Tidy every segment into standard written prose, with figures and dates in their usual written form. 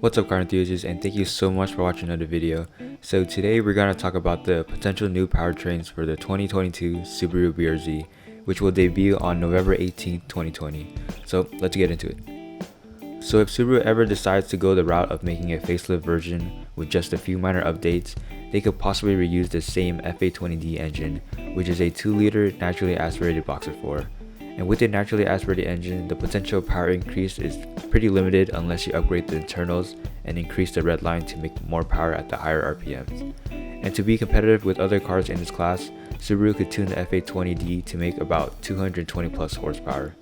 What's up, car enthusiasts, and thank you so much for watching another video. So today we're going to talk about the potential new powertrains for the 2022 Subaru BRZ, which will debut on November 18th, 2020. So let's get into it. So if Subaru ever decides to go the route of making a facelift version with just a few minor updates, they could possibly reuse the same F820D engine, which is a 2-liter naturally aspirated boxer 4. And with a naturally aspirated engine, the potential power increase is pretty limited unless you upgrade the internals and increase the red line to make more power at the higher RPMs. And to be competitive with other cars in this class, Subaru could tune the F820D to make about 220 plus horsepower.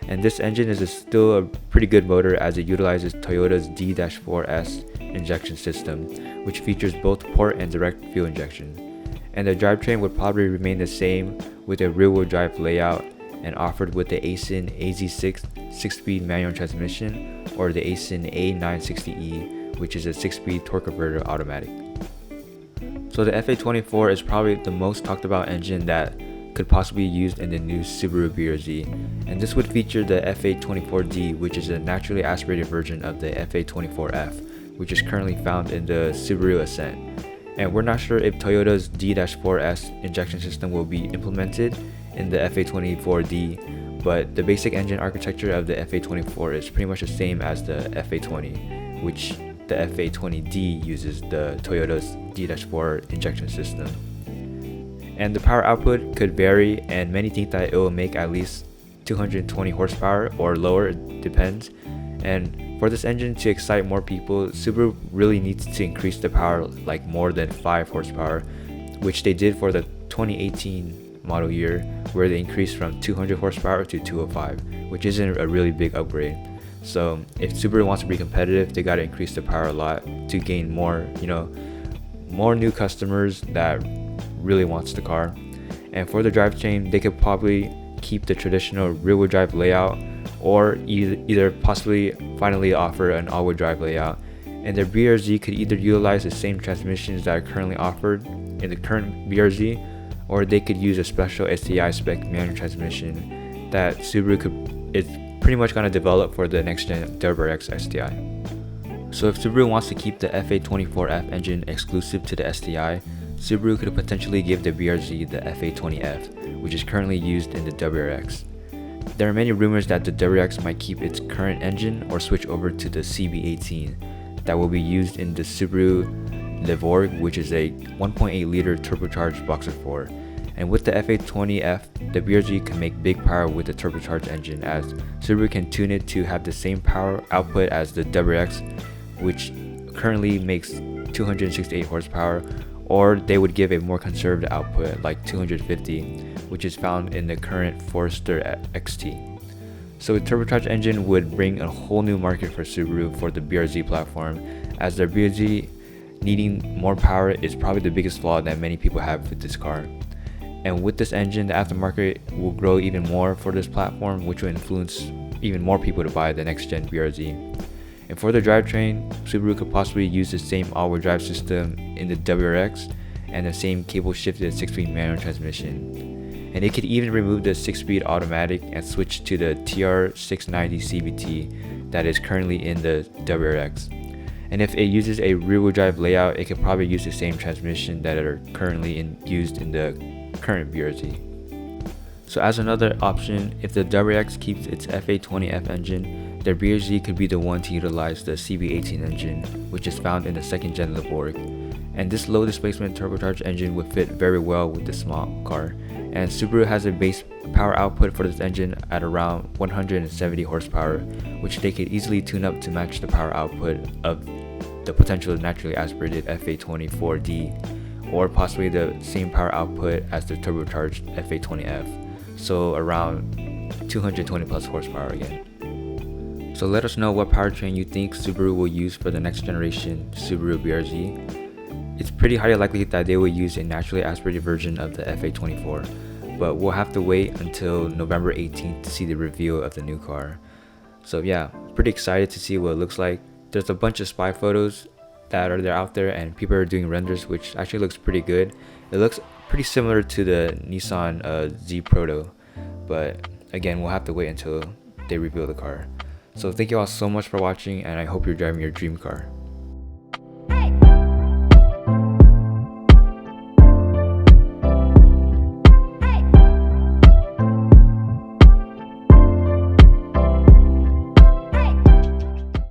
And this engine is still a pretty good motor as it utilizes Toyota's D-4S injection system, which features both port and direct fuel injection. And the drivetrain would probably remain the same with a rear-wheel drive layout and offered with the ASIN AZ6 6-speed manual transmission or the ASIN A960E, which is a 6-speed torque converter automatic. So the F824 is probably the most talked about engine that could possibly be used in the new Subaru BRZ, and this would feature the F824D, which is a naturally aspirated version of the F824F, which is currently found in the Subaru Ascent. And we're not sure if Toyota's D-4S injection system will be implemented in the F824D, but the basic engine architecture of the F824 is pretty much the same as the F820, which the F820D uses the Toyota's D-4 injection system. And the power output could vary, and many think that it will make at least 220 horsepower or lower, it depends. And for this engine to excite more people, Subaru really needs to increase the power like more than 5 horsepower, which they did for the 2018 model year, where they increased from 200 horsepower to 205, which isn't a really big upgrade. So if Subaru wants to be competitive, they gotta increase the power a lot to gain more, more new customers that really wants the car. And for the drivetrain, they could probably keep the traditional rear-wheel drive layout, or either possibly finally offer an all-wheel drive layout. And the BRZ could either utilize the same transmissions that are currently offered in the current BRZ, or they could use a special STI spec manual transmission that Subaru is pretty much going to develop for the next gen WRX STI. So if Subaru wants to keep the F824F engine exclusive to the STI, Subaru could potentially give the BRZ the F820F, which is currently used in the WRX. There are many rumors that the WRX might keep its current engine or switch over to the CB18 that will be used in the Subaru Levorg, which is a 1.8 liter turbocharged boxer 4. And with the F820F, the BRZ can make big power with the turbocharged engine, as Subaru can tune it to have the same power output as the WRX, which currently makes 268 horsepower, or they would give a more conservative output like 250, which is found in the current Forester XT. So a turbocharged engine would bring a whole new market for Subaru for the BRZ platform, as their BRZ needing more power is probably the biggest flaw that many people have with this car. And with this engine, the aftermarket will grow even more for this platform, which will influence even more people to buy the next gen BRZ. And for the drivetrain, Subaru could possibly use the same all-wheel drive system in the WRX and the same cable shifted 6-speed manual transmission. And it could even remove the 6-speed automatic and switch to the TR690 CVT that is currently in the WRX. And if it uses a rear-wheel drive layout, it could probably use the same transmission that are currently used in the current BRZ. So as another option, if the WRX keeps its F820F engine, their BRZ could be the one to utilize the CB18 engine, which is found in the 2nd gen Levorg. And this low displacement turbocharged engine would fit very well with this small car. And Subaru has a base power output for this engine at around 170 horsepower, which they could easily tune up to match the power output of the potential naturally aspirated F824D, or possibly the same power output as the turbocharged F820F, so around 220 plus horsepower again. So let us know what powertrain you think Subaru will use for the next generation Subaru BRZ. It's pretty highly likely that they will use a naturally aspirated version of the F824, but we'll have to wait until November 18th to see the reveal of the new car. So yeah, pretty excited to see what it looks like. There's a bunch of spy photos that are out there, and people are doing renders, which actually looks pretty good. It looks pretty similar to the Nissan Z Proto, but again, we'll have to wait until they reveal the car. So thank you all so much for watching, and I hope you're driving your dream car.